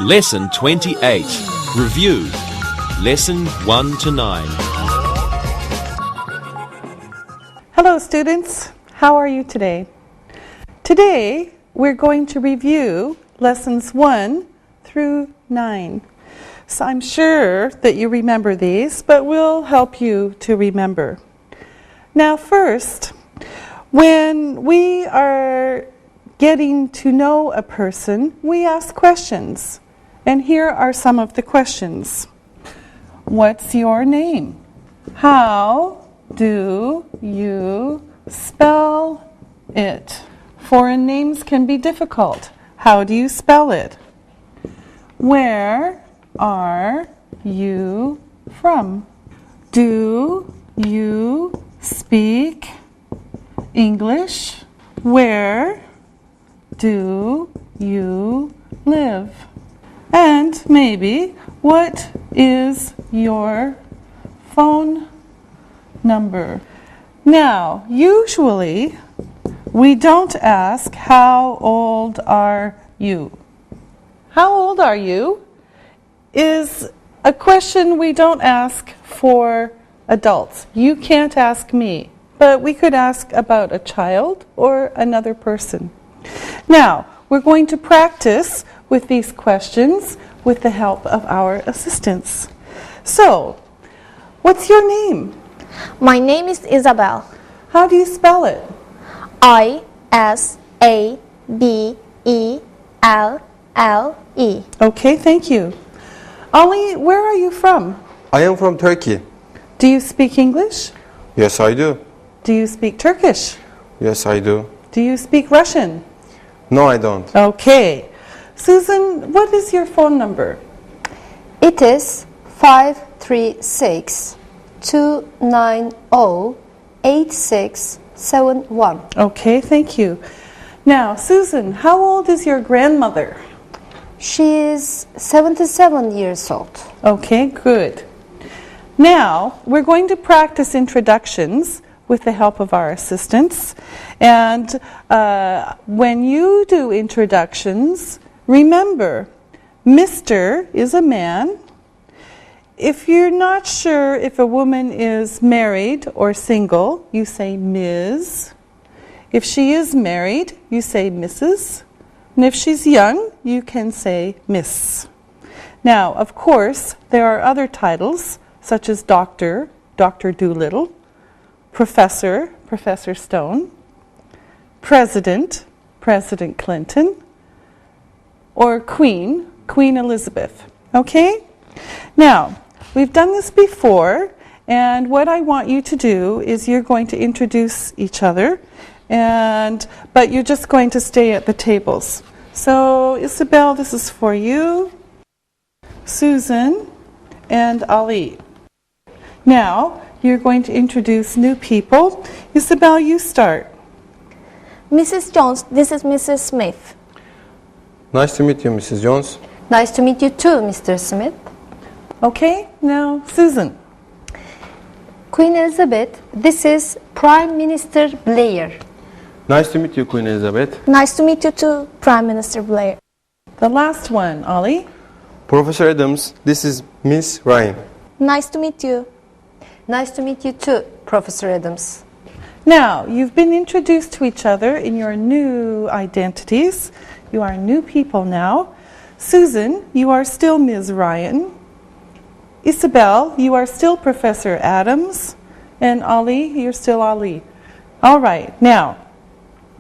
Lesson 28. Review. Lesson 1 to 9. Hello students, how are you today? Today we're going to review lessons 1 through 9. So I'm sure that you remember these, but we'll help you to remember. Now first, when we are getting to know a person, we ask questions. And here are some of the questions. What's your name? How do you spell it? Foreign names can be difficult. How do you spell it? Where are you from? Do you speak English? Where do you live? And maybe, what is your phone number? Now, usually, we don't ask, how old are you? How old are you is a question we don't ask for adults. You can't ask me, but we could ask about a child or another person. Now, we're going to practice with these questions with the help of our assistants. So, what's your name? My name is Isabel. How do you spell it? I-S-A-B-E-L-L-E. Okay, thank you. Ali, where are you from? I am from Turkey. Do you speak English? Yes, I do. Do you speak Turkish? Yes, I do. Do you speak Russian? No, I don't. Okay. Susan, what is your phone number? It is 536-290-8671. Okay, thank you. Now, Susan, how old is your grandmother? She is 77 years old. Okay, good. Now, we're going to practice introductions with the help of our assistants. And when you do introductions, remember, Mr. is a man. If you're not sure if a woman is married or single, you say Ms. If she is married, you say Mrs. And if she's young, you can say Miss. Now, of course, there are other titles, such as Doctor, Dr. Doolittle, Professor, Professor Stone, President, President Clinton, or Queen, Queen Elizabeth. Okay? Now, we've done this before, and what I want you to do is you're going to introduce each other, but you're just going to stay at the tables. So, Isabel, this is for you, Susan, and Ali. Now, you're going to introduce new people. Isabel, you start. Mrs. Jones, this is Mrs. Smith. Nice to meet you, Mrs. Jones. Nice to meet you too, Mr. Smith. Okay, now Susan. Queen Elizabeth, this is Prime Minister Blair. Nice to meet you, Queen Elizabeth. Nice to meet you too, Prime Minister Blair. The last one, Ollie. Professor Adams, this is Miss Ryan. Nice to meet you. Nice to meet you too, Professor Adams. Now, you've been introduced to each other in your new identities. You are new people now. Susan, you are still Ms. Ryan. Isabel, you are still Professor Adams. And Ali, you're still Ali. All right, now,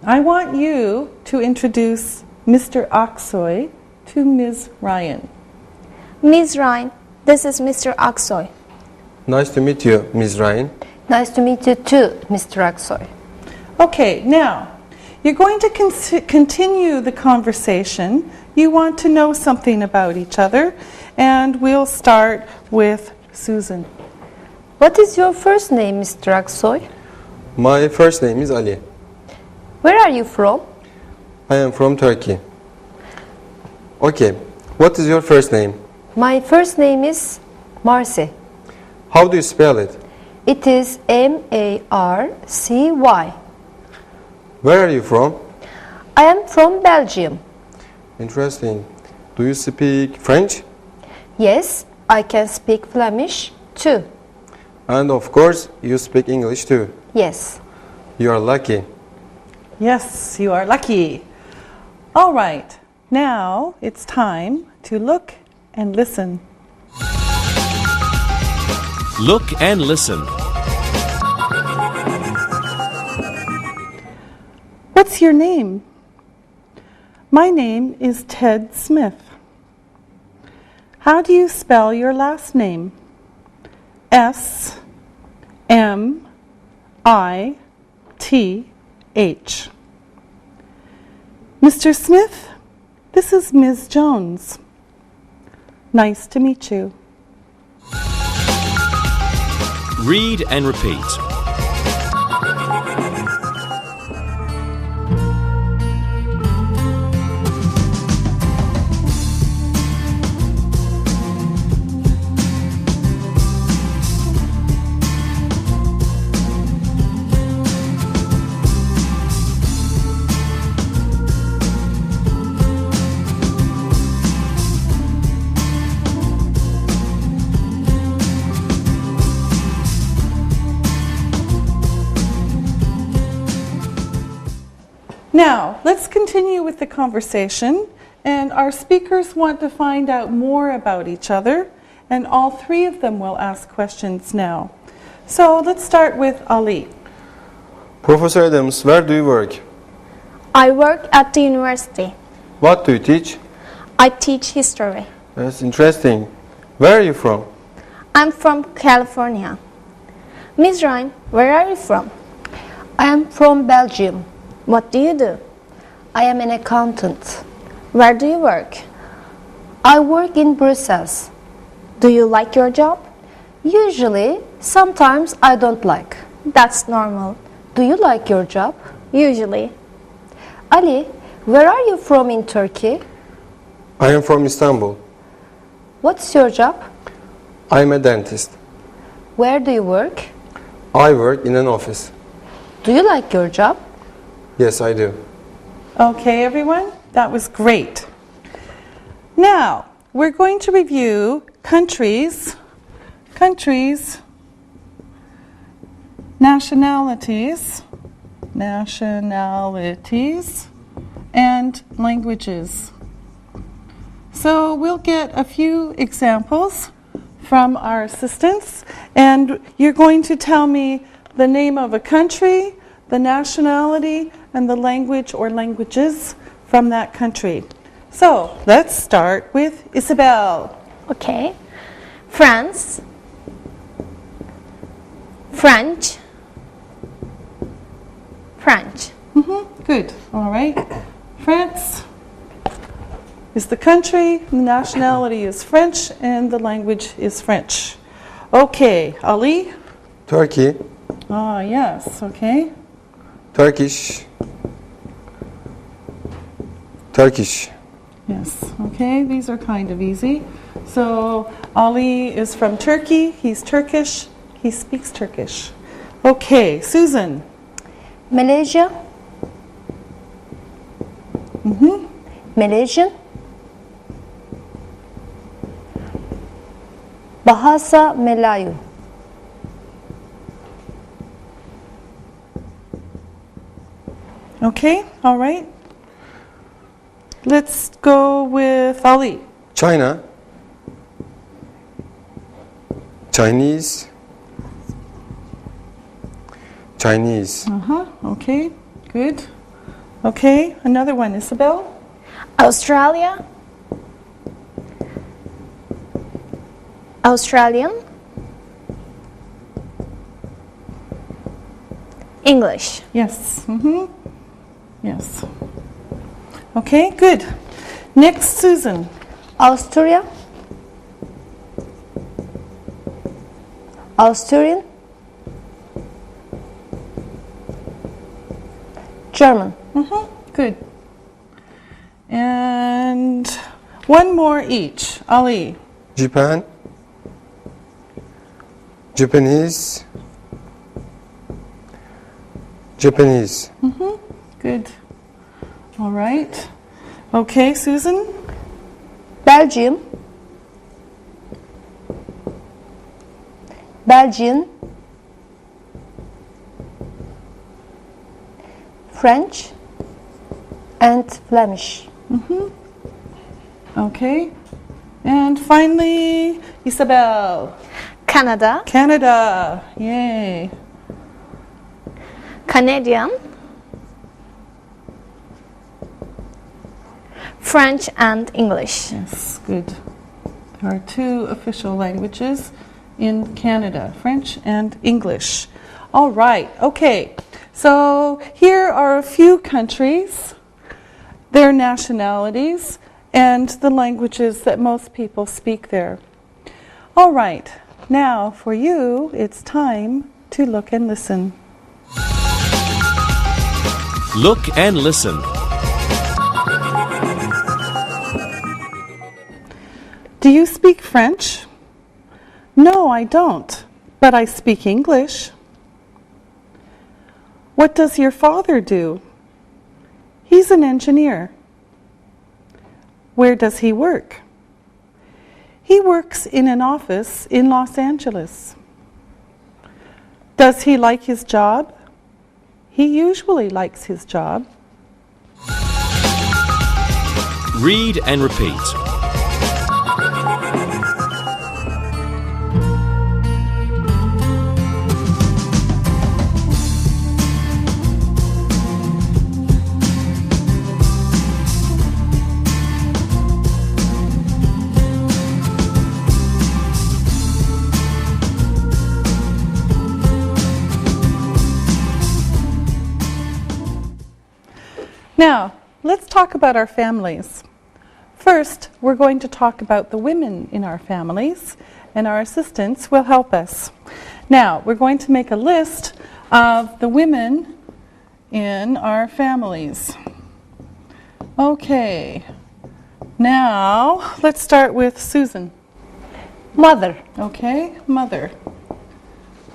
I want you to introduce Mr. Aksoy to Ms. Ryan. Ms. Ryan, this is Mr. Aksoy. Nice to meet you, Miss Ryan. Nice to meet you too, Mr. Aksoy. Okay, now, you're going to continue the conversation. You want to know something about each other, and we'll start with Susan. What is your first name, Mr. Aksoy? My first name is Ali. Where are you from? I am from Turkey. Okay, what is your first name? My first name is Marcy. How do you spell it? It is M-A-R-C-Y. Where are you from? I am from Belgium. Interesting. Do you speak French? Yes, I can speak Flemish too. And of course, you speak English too. Yes. You are lucky. Yes, you are lucky. All right, now it's time to look and listen. Look and listen. What's your name? My name is Ted Smith. How do you spell your last name? S-M-I-T-H. Mr. Smith, this is Ms. Jones. Nice to meet you. Read and repeat. Now, let's continue with the conversation, and our speakers want to find out more about each other, and all three of them will ask questions now. So let's start with Ali. Professor Adams, where do you work? I work at the university. What do you teach? I teach history. That's interesting. Where are you from? I'm from California. Ms. Ryan, where are you from? I am from Belgium. What do you do? I am an accountant. Where do you work? I work in Brussels. Do you like your job? Usually, sometimes I don't like. That's normal. Do you like your job? Usually. Ali, where are you from in Turkey? I am from Istanbul. What's your job? I am a dentist. Where do you work? I work in an office. Do you like your job? Yes, I do. Okay, everyone, that was great. Now, we're going to review countries, nationalities, and languages. So we'll get a few examples from our assistants, and you're going to tell me the name of a country, the nationality, and the language or languages from that country. So let's start with Isabel. Okay. France. French. French. Good. All right. France is the country, the nationality is French, and the language is French. Okay, Ali? Turkey, Ah, yes, okay. Turkish, Yes, okay, these are kind of easy. So Ali is from Turkey, he's Turkish, he speaks Turkish. Okay, Susan. Malaysia. Malaysian. Bahasa Melayu. Okay, all right. Let's go with Ali. China, Chinese, Okay, good. Okay, another one, Isabel. Australia. Australian. English. Yes, yes. Okay, good. Next, Susan. Austria. Austrian. German. Good. And one more each. Ali. Japan, Japanese, Good. All right. Okay, Susan. Belgium, Belgian, French, and Flemish. Okay. And finally, Isabel. Canada, Canada. Yay. Canadian, French and English. Yes, good. There are two official languages in Canada, French and English. All right, okay. So here are a few countries, their nationalities, and the languages that most people speak there. All right, now for you, it's time to look and listen. Look and listen. Do you speak French? No, I don't, but I speak English. What does your father do? He's an engineer. Where does he work? He works in an office in Los Angeles. Does he like his job? He usually likes his job. Read and repeat. Now, let's talk about our families. First, we're going to talk about the women in our families, and our assistants will help us. Now, we're going to make a list of the women in our families. Okay, now let's start with Susan. Mother, Okay, mother.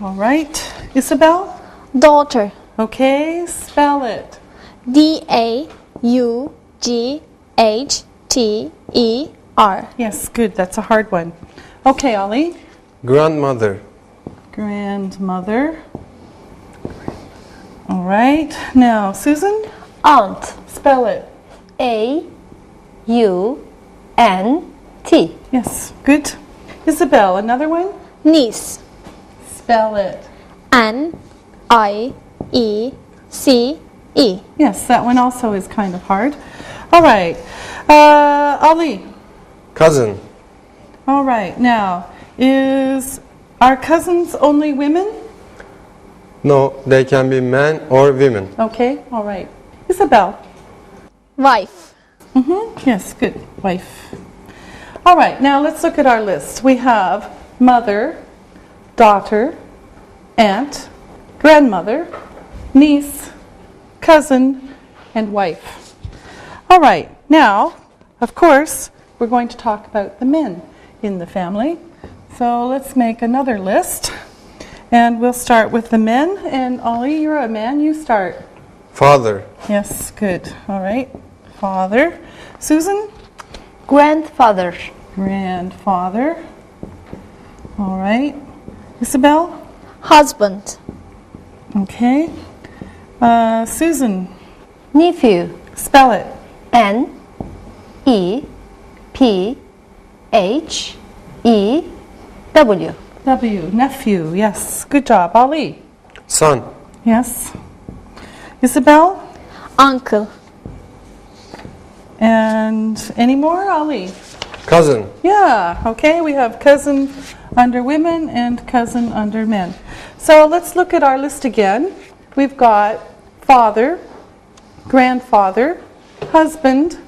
All right, Isabel? Daughter, Okay, spell it. D-A-U-G-H-T-E-R. Yes, good, that's a hard one. Okay, Ollie? Grandmother. Grandmother. All right, now Susan? aunt, Spell it. A-U-N-T. Yes, good. Isabel, another one? Niece, Spell it. N-I-E-C-E. Yes, that one also is kind of hard. All right, Ali. Cousin. All right, now, is our cousins only women? No, they can be men or women. Okay, all right. Isabel. Wife, Yes, good. Wife. All right, now let's look at our list. We have mother, daughter, aunt, grandmother, niece, cousin, and wife. All right, now, of course, we're going to talk about the men in the family. So let's make another list. And we'll start with the men. And Ollie, you're a man, you start. Father. Yes, good. All right. Father. Susan? Grandfather, Grandfather. All right. Isabel? husband, Okay. Susan? nephew, Spell it. N-E-P-H-E-W. W. Nephew. Yes. Good job. Ali? Son. Yes. Isabel? uncle, And any more? Ali? Cousin. Yeah. Okay. We have cousin under women and cousin under men. So let's look at our list again. We've got father, grandfather, husband,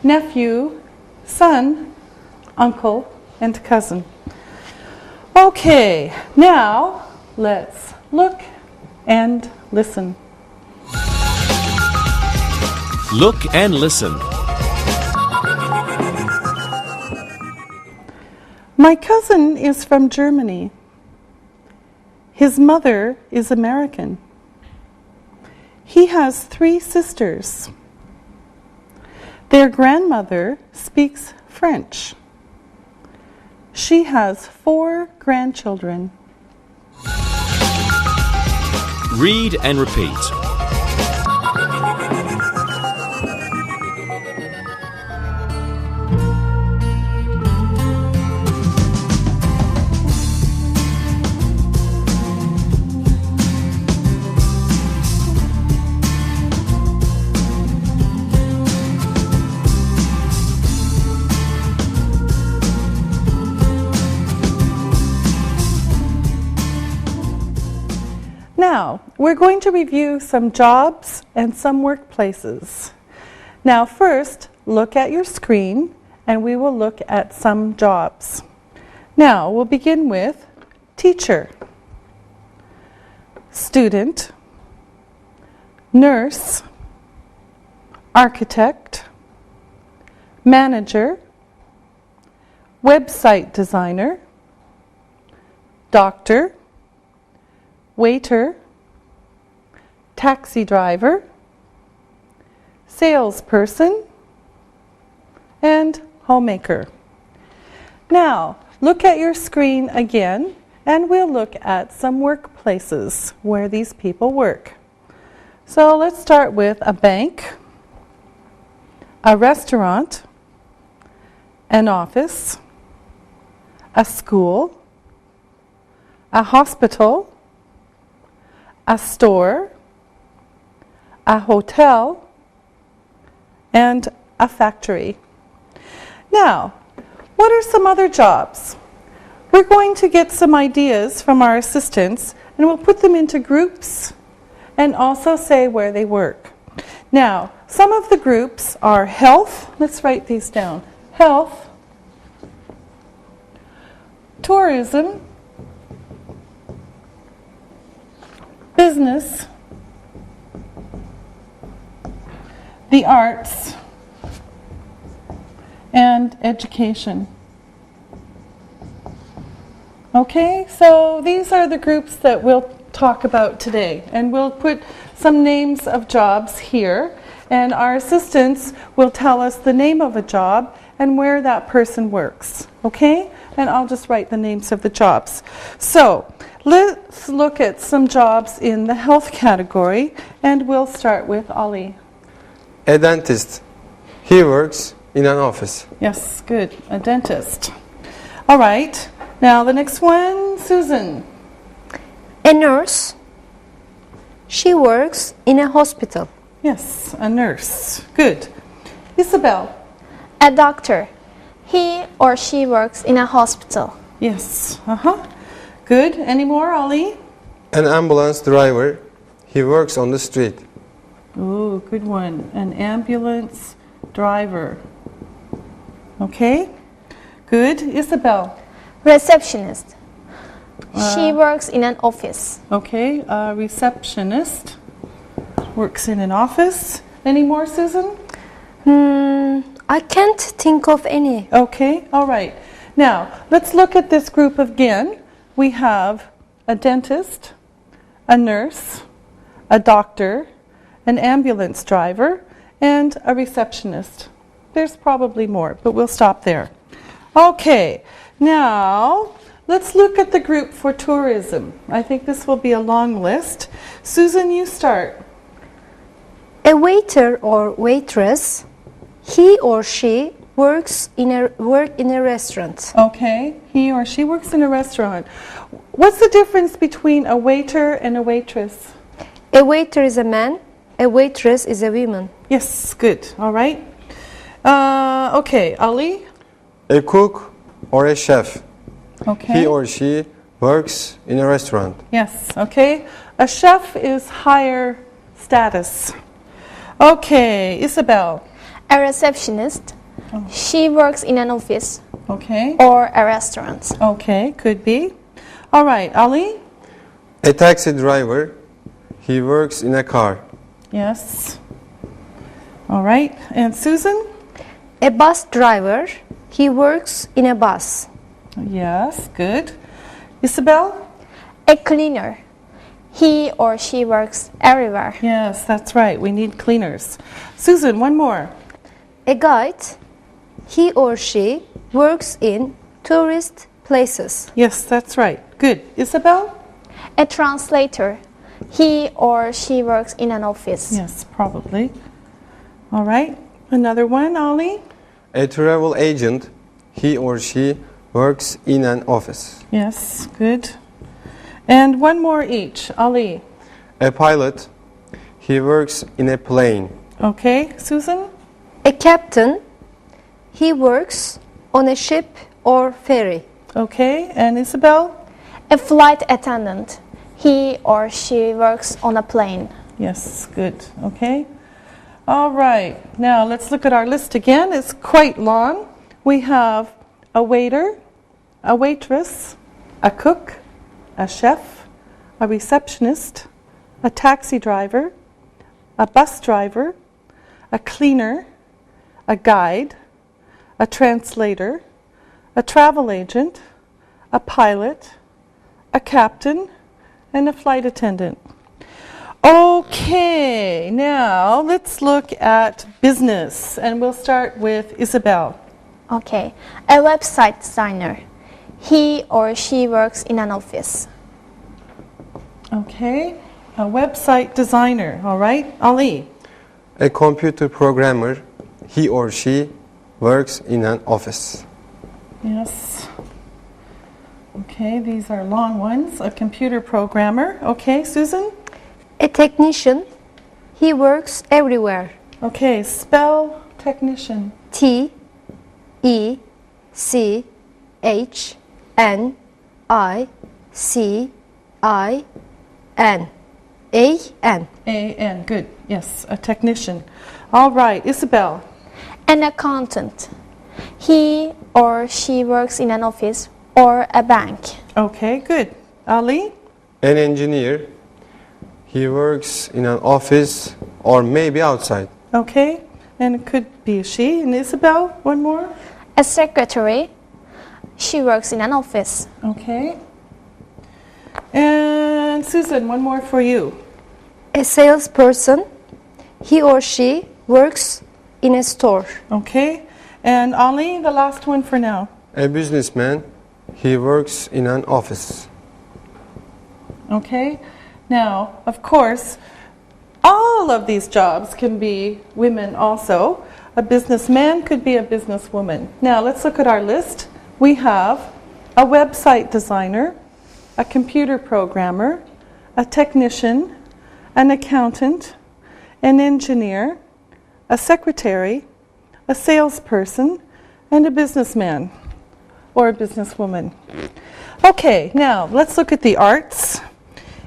nephew, son, uncle, and cousin. Okay, now let's look and listen. Look and listen. My cousin is from Germany. His mother is American. He has 3 sisters. Their grandmother speaks French. She has 4 grandchildren. Read and repeat. Now, we're going to review some jobs and some workplaces. Now, first, look at your screen and we will look at some jobs. Now, we'll begin with teacher, student, nurse, architect, manager, website designer, doctor, waiter, taxi driver, salesperson, and homemaker. Now, look at your screen again, and we'll look at some workplaces where these people work. So let's start with a bank, a restaurant, an office, a school, a hospital, a store, a hotel, and a factory. Now, what are some other jobs? We're going to get some ideas from our assistants and we'll put them into groups and also say where they work. Now, some of the groups are health. Let's write these down. Health, tourism, business, the arts, and education. Okay, so these are the groups that we'll talk about today, and we'll put some names of jobs here, and our assistants will tell us the name of a job and where that person works. Okay, and I'll just write the names of the jobs. So let's look at some jobs in the health category, and we'll start with Ali. A dentist. He works in an office. Yes, good. A dentist. All right. Now the next one, Susan. A nurse. She works in a hospital. Yes, a nurse. Good. Isabel. A doctor. He or she works in a hospital. Yes. Good. Any more, Ali? An ambulance driver. He works on the street. Ooh, good one. An ambulance driver. Okay. Good. Isabel. Receptionist. She works in an office. Okay. A receptionist works in an office. Any more, Susan? I can't think of any. Okay. All right. Now, let's look at this group again. We have a dentist, a nurse, a doctor, an ambulance driver, and a receptionist. There's probably more, but we'll stop there. Okay, now let's look at the group for tourism. I think this will be a long list. Susan, you start. A waiter or waitress. He or she works in a restaurant. Okay, he or she works in a restaurant. What's the difference between a waiter and a waitress? A waiter is a man. A waitress is a woman. Yes, good. All right. Okay, Ali. A cook or a chef. Okay. He or she works in a restaurant. Yes, okay. A chef is higher status. Okay, Isabel. A receptionist. She works in an office Okay. or a restaurant. Okay, could be. All right, Ali. A taxi driver. He works in a car. Yes. All right, and Susan. A bus driver. He works in a bus. Yes, good. Isabel. A cleaner. He or she works everywhere. Yes, that's right. We need cleaners. Susan, one more. A guide. He or she works in tourist places. Yes, that's right. Good. Isabel? A translator. He or she works in an office. Yes, probably. All right. Another one, Ollie? A travel agent. He or she works in an office. Yes, good. And one more each. Ali. A pilot. He works in a plane. Okay. Susan? A captain. He works on a ship or ferry. Okay. And Isabel? A flight attendant. He or she works on a plane. Yes, good. Okay. All right. Now let's look at our list again. It's quite long. We have a waiter, a waitress, a cook, a chef, a receptionist, a taxi driver, a bus driver, a cleaner, a guide, a translator, a travel agent, a pilot, a captain, and a flight attendant. Okay, now let's look at business, and we'll start with Isabel. Okay. A website designer. He or she works in an office. Okay, a website designer, all right. Ali. A computer programmer. He or she works in an office. Yes. Okay, these are long ones. A computer programmer. Okay, Susan? A technician. He works everywhere. Okay, spell technician. T E C H N I C I N A N. A-N, good. Yes, a technician. All right, Isabel. An accountant. He or she works in an office or a bank. Okay, good. Ali? An engineer. He works in an office or maybe outside. Okay, and it could be a she. And Isabel, one more. A secretary. She works in an office. Okay. And Susan, one more for you. A salesperson. He or she works in a store. Okay. And Ali, the last one for now. A businessman. He works in an office. Okay. Now, of course, all of these jobs can be women also. A businessman could be a businesswoman. Now, let's look at our list. We have a website designer, a computer programmer, a technician, an accountant, an engineer, a secretary, a salesperson, and a businessman or a businesswoman. Okay, now let's look at the arts.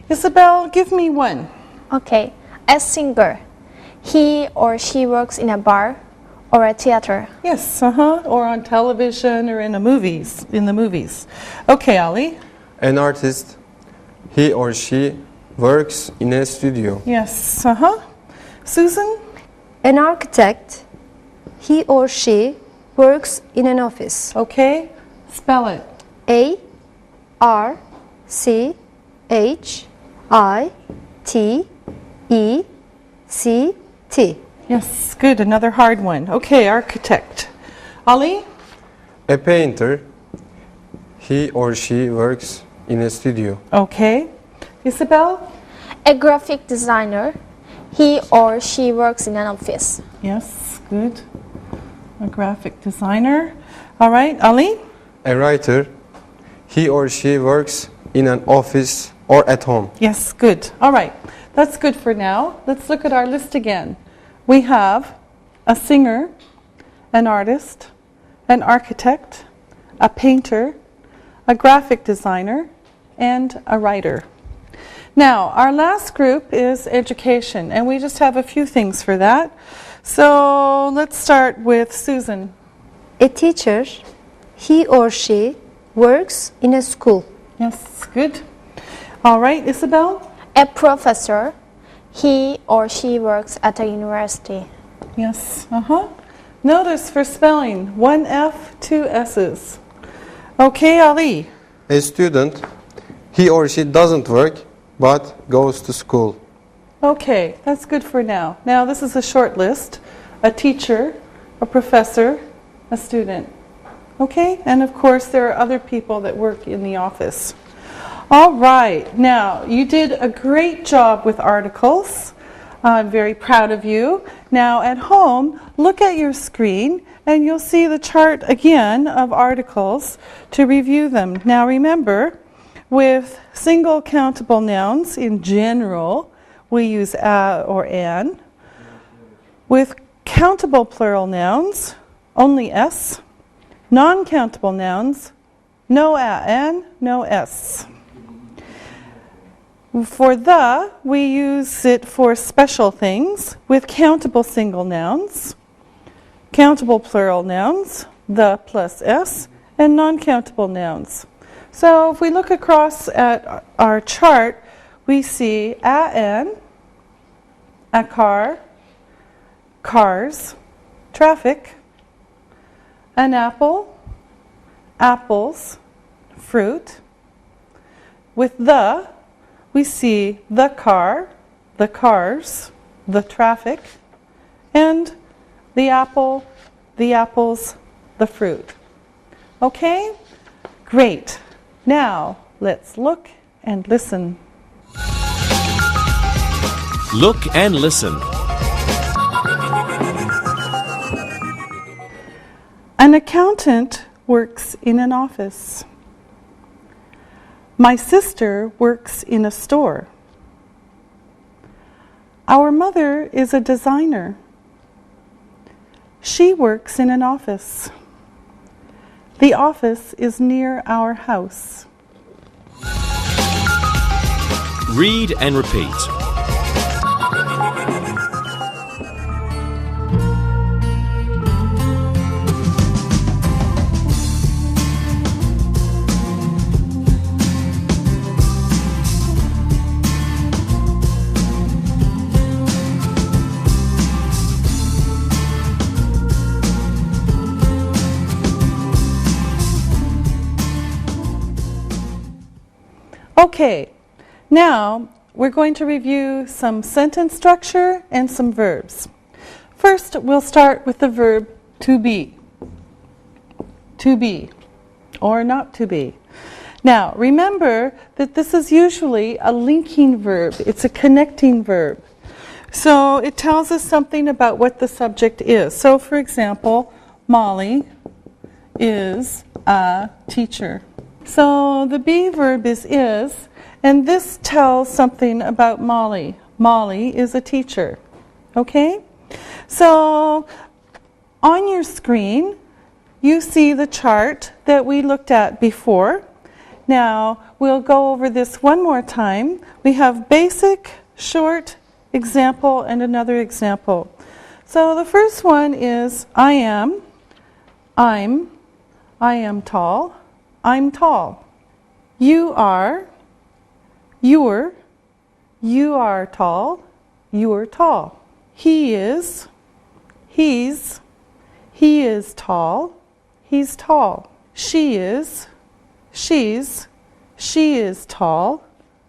Isabel, give me one. Okay. A singer. He or she works in a bar or a theater. Yes, or on television or in the movies. Okay, Ali. An artist. He or she works in a studio. Yes, Susan? An architect. He or she works in an office. Okay, spell it. A R C H I T E C T. Yes, good, another hard one. Okay, architect. Ali? A painter. He or she works in a studio. Okay. Isabel? A graphic designer. He or she works in an office. Yes, good. A graphic designer. All right, Ali? A writer. He or she works in an office or at home. Yes, good. All right, that's good for now. Let's look at our list again. We have a singer, an artist, an architect, a painter, a graphic designer, and a writer. Now, our last group is education, and we just have a few things for that. So let's start with Susan. A teacher. He or she works in a school. Yes, good. All right, Isabel? A professor. He or she works at a university. Yes, Notice for spelling, 1 F, 2 S's. Okay, Ali? A student. He or she doesn't work but goes to school. Okay, that's good for now. Now, this is a short list. A teacher, a professor, a student. Okay? And of course, there are other people that work in the office. All right. Now, you did a great job with articles. I'm very proud of you. Now, at home, look at your screen and you'll see the chart again of articles to review them. Now, remember, with single countable nouns in general, we use a or an. With countable plural nouns, only s. Non-countable nouns, no a and no s. For the, we use it for special things with countable single nouns, countable plural nouns, the plus s, and non-countable nouns. So if we look across at our chart, we see an, a car, cars, traffic, an apple, apples, fruit. With the, we see the car, the cars, the traffic, and the apple, the apples, the fruit. Okay? Great. Now, let's look and listen. Look and listen. An accountant works in an office. My sister works in a store. Our mother is a designer. She works in an office. The office is near our house. Read and repeat. Okay, now we're going to review some sentence structure and some verbs. First, we'll start with the verb to be. To be, or not to be. Now, remember that this is usually a linking verb. It's a connecting verb. So it tells us something about what the subject is. So, for example, Molly is a teacher. So the be verb is, and this tells something about Molly. Molly is a teacher. Okay? So on your screen, you see the chart that we looked at before. Now, we'll go over this one more time. We have basic, short, example, and another example. So the first one is I am tall, I'm tall. You are, you're, you are tall, you're tall. He is, he is tall, he's tall. She is, she is tall,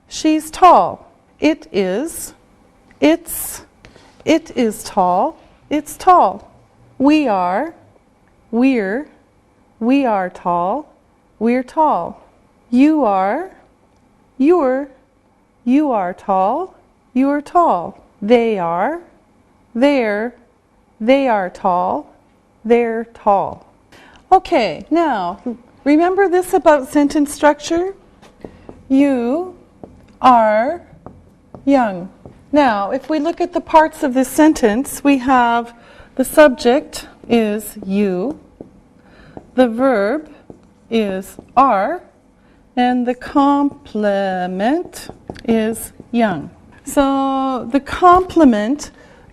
she's tall. It is, it is tall, it's tall. We are, we are tall, we're tall. You are, you are tall, you're tall. They are, they are tall, they're tall. Okay, now, remember this about sentence structure? You are young. Now, if we look at the parts of this sentence, we have the subject is you, the verb is are, and the complement is young. So the complement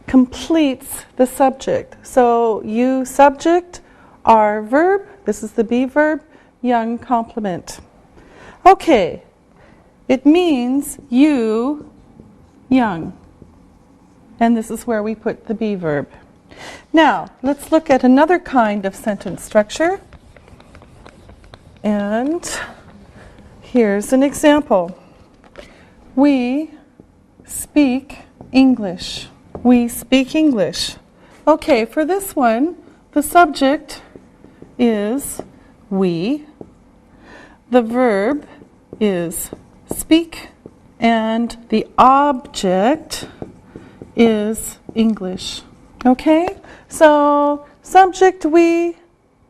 completes the subject. So you subject, are verb, this is the be verb, young complement. Okay, it means you young. And this is where we put the be verb. Now, let's look at another kind of sentence structure. And here's an example. We speak English. We speak English. Okay, for this one, the subject is we. The verb is speak. And the object is English. Okay? So, subject we,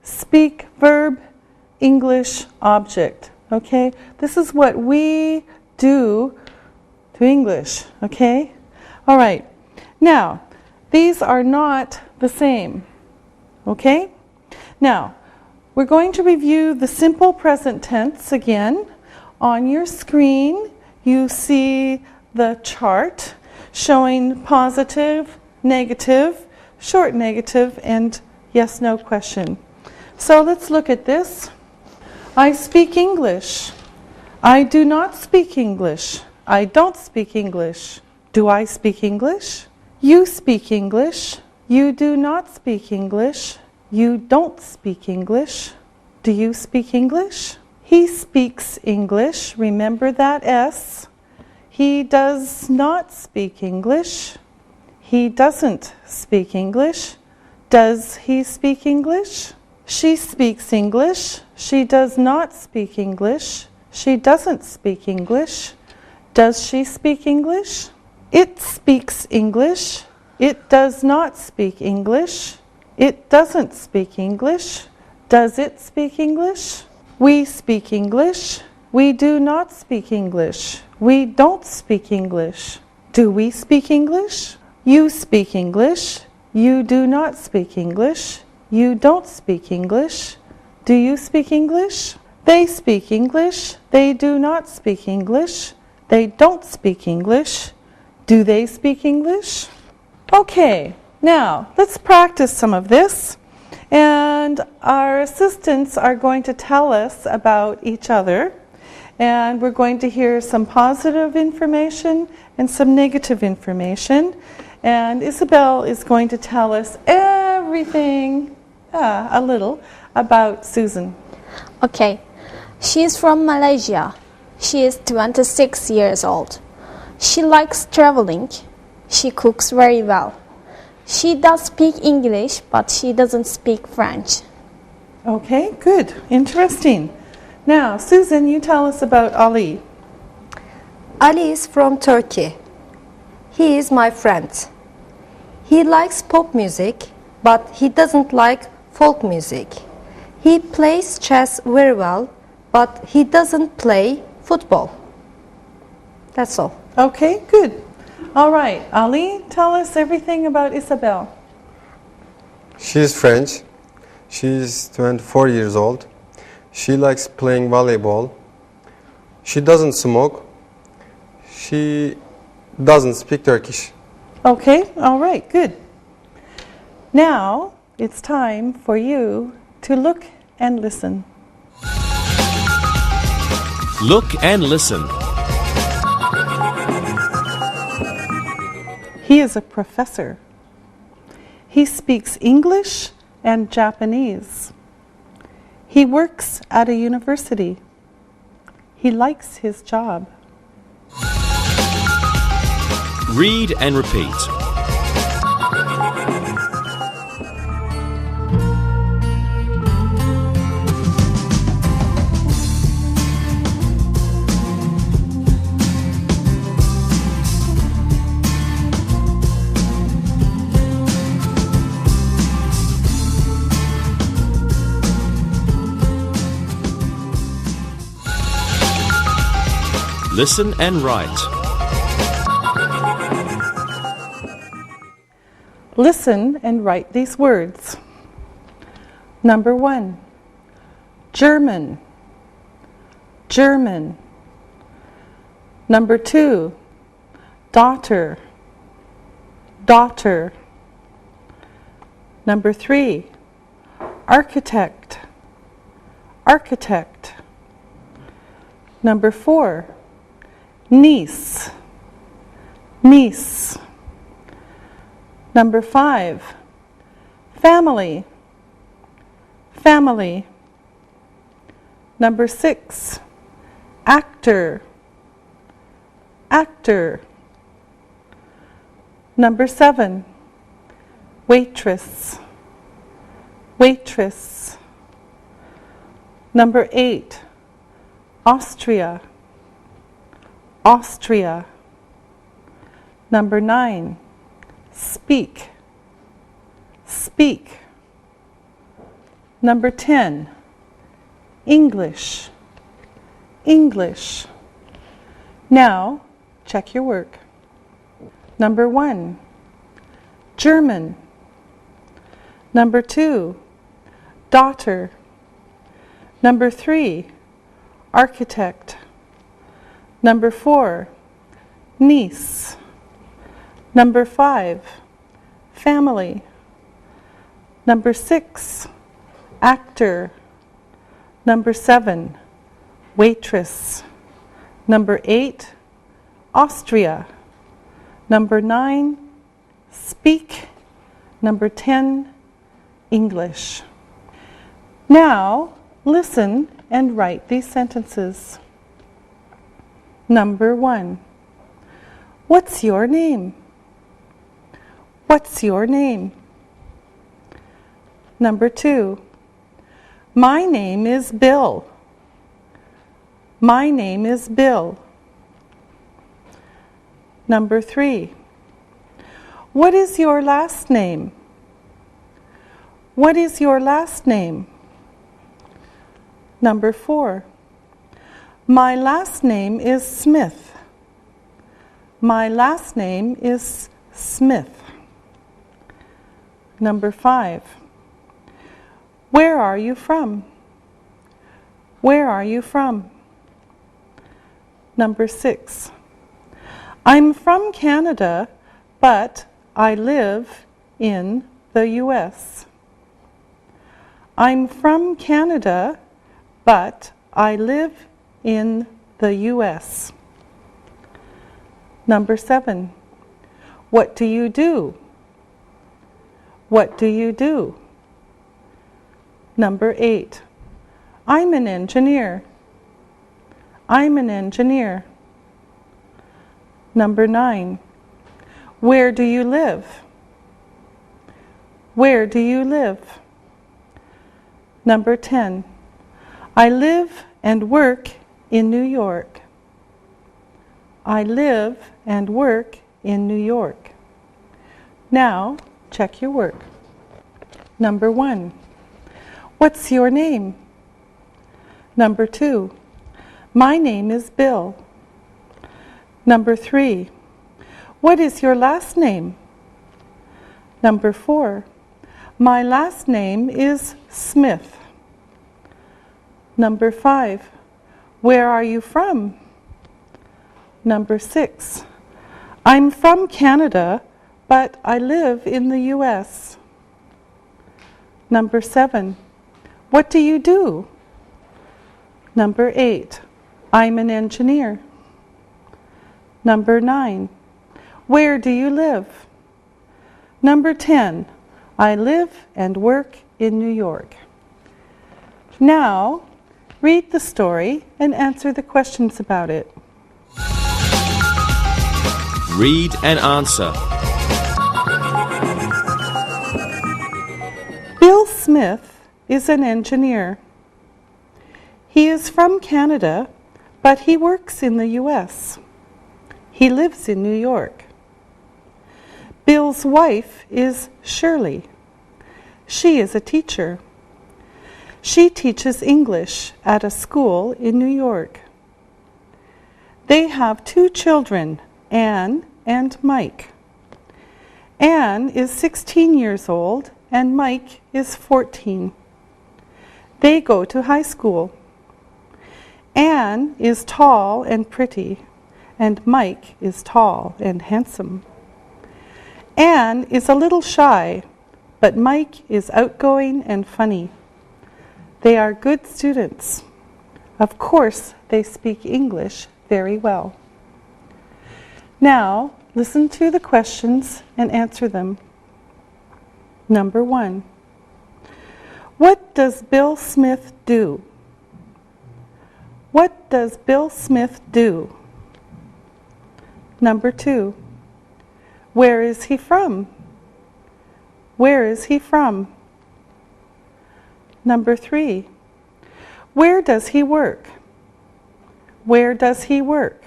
speak, verb, English, object. Okay? This is what we do to English. Okay? All right. Now, these are not the same. Okay? Now, we're going to review the simple present tense again. On your screen, you see the chart showing positive, negative, short negative, and yes/no question. So let's look at this. I speak English. I do not speak English. I don't speak English. Do I speak English? You speak English. You do not speak English. You don't speak English. Do you speak English? He speaks English. Remember that S. He does not speak English. He doesn't speak English. Does he speak English? She speaks English. She does not speak English. She doesn't speak English. Does she speak English? It speaks English. It does not speak English. It doesn't speak English. Does it speak English? We speak English. We do not speak English. We don't speak English. Do we speak English? You speak English. You do not speak English. You don't speak English. Do you speak English? They speak English. They do not speak English. They don't speak English. Do they speak English? Okay, now let's practice some of this. And our assistants are going to tell us about each other. And we're going to hear some positive information and some negative information. And Isabel is going to tell us everything, a little, about Susan. Okay. She is from Malaysia. She is 26 years old. She likes traveling. She cooks very well. She does speak English, but she doesn't speak French. Okay, good. Interesting. Now, Susan, you tell us about Ali. Ali is from Turkey. He is my friend. He likes pop music, but he doesn't like folk music. He plays chess very well, but he doesn't play football. That's all. Okay, good. All right, Ali, tell us everything about Isabel. She is French. She is 24 years old. She likes playing volleyball. She doesn't smoke. She doesn't speak Turkish. Okay, all right, good. Now it's time for you to look and listen. Look and listen. He is a professor. He speaks English and Japanese. He works at a university. He likes his job. Read and repeat. Listen and write. Listen and write these words. Number 1, German, German. Number 2, daughter, daughter. Number 3, architect, architect. Number 4, niece, niece. Number 5, family, family. Number 6, actor, actor. Number 7, waitress, waitress. Number 8, Austria, Austria. Number 9, speak, speak. Number 10, English, English. Now, check your work. Number 1, German. Number 2, daughter. Number 3, architect. Number 4, niece. Number 5, family. Number 6, actor. Number 7, waitress. Number 8, Austria. Number 9, speak. Number 10, English. Now, listen and write these sentences. Number 1, what's your name? What's your name? Number 2, my name is Bill. My name is Bill. Number 3, what is your last name? What is your last name? Number 4, my last name is Smith. My last name is Smith. Number 5, where are you from? Where are you from? Number 6, I'm from Canada, but I live in the US. I'm from Canada, but I live in the US. Number 7, what do you do? What do you do? Number 8, I'm an engineer. I'm an engineer. Number 9, where do you live? Where do you live? Number 10, I live and work in New York. I live and work in New York. Now, check your work. Number 1, what's your name? Number 2, my name is Bill. Number 3, what is your last name? Number 4, my last name is Smith. Number 5, where are you from? Number 6, I'm from Canada, but I live in the US. Number 7, what do you do? Number 8, I'm an engineer. Number 9, where do you live? Number 10, I live and work in New York. Now, read the story and answer the questions about it. Read and answer. Bill Smith is an engineer. He is from Canada, but he works in the US. He lives in New York. Bill's wife is Shirley. She is a teacher. She teaches English at a school in New York. They have 2 children, Anne and Mike. Anne is 16 years old and Mike is 14. They go to high school. Anne is tall and pretty, and Mike is tall and handsome. Anne is a little shy, but Mike is outgoing and funny. They are good students. Of course, they speak English very well. Now, listen to the questions and answer them. Number 1, what does Bill Smith do? What does Bill Smith do? Number 2, where is he from? Where is he from? Number 3, Where does he work? Where does he work?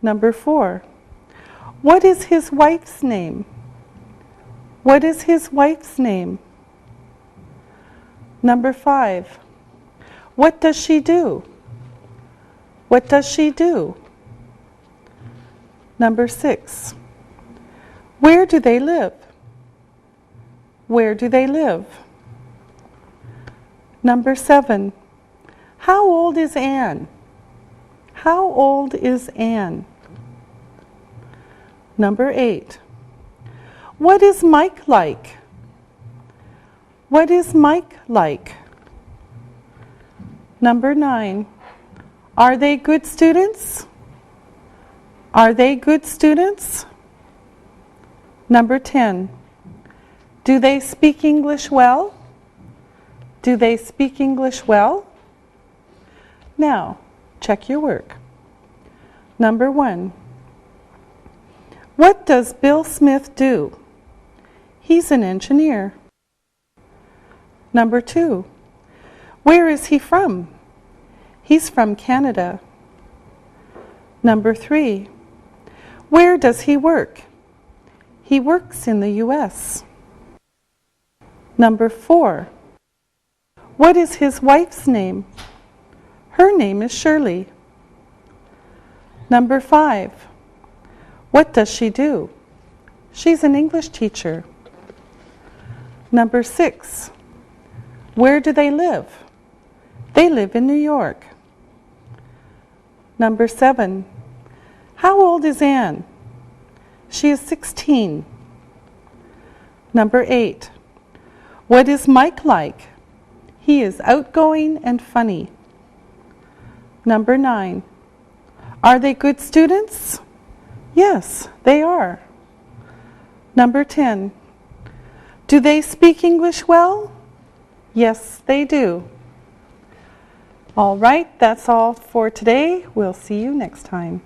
Number 4. What is his wife's name? What is his wife's name? Number 5. What does she do? What does she do? Number 6. Where do they live? Where do they live? Number 7. How old is Anne? How old is Anne? Number 8. What is Mike like? What is Mike like? Number 9. Are they good students? Are they good students? Number 10. Do they speak English well? Do they speak English well? Now, check your work. Number 1. What does Bill Smith do? He's an engineer. Number 2. Where is he from? He's from Canada. Number 3. Where does he work? He works in the U.S. Number 4. What is his wife's name? Her name is Shirley. Number 5. What does she do? She's an English teacher. Number 6. Where do they live? They live in New York. Number 7. How old is Anne? She is 16. Number 8. What is Mike like? He is outgoing and funny. Number 9. Are they good students? Yes, they are. Number 10. Do they speak English well? Yes, they do. All right, that's all for today. We'll see you next time.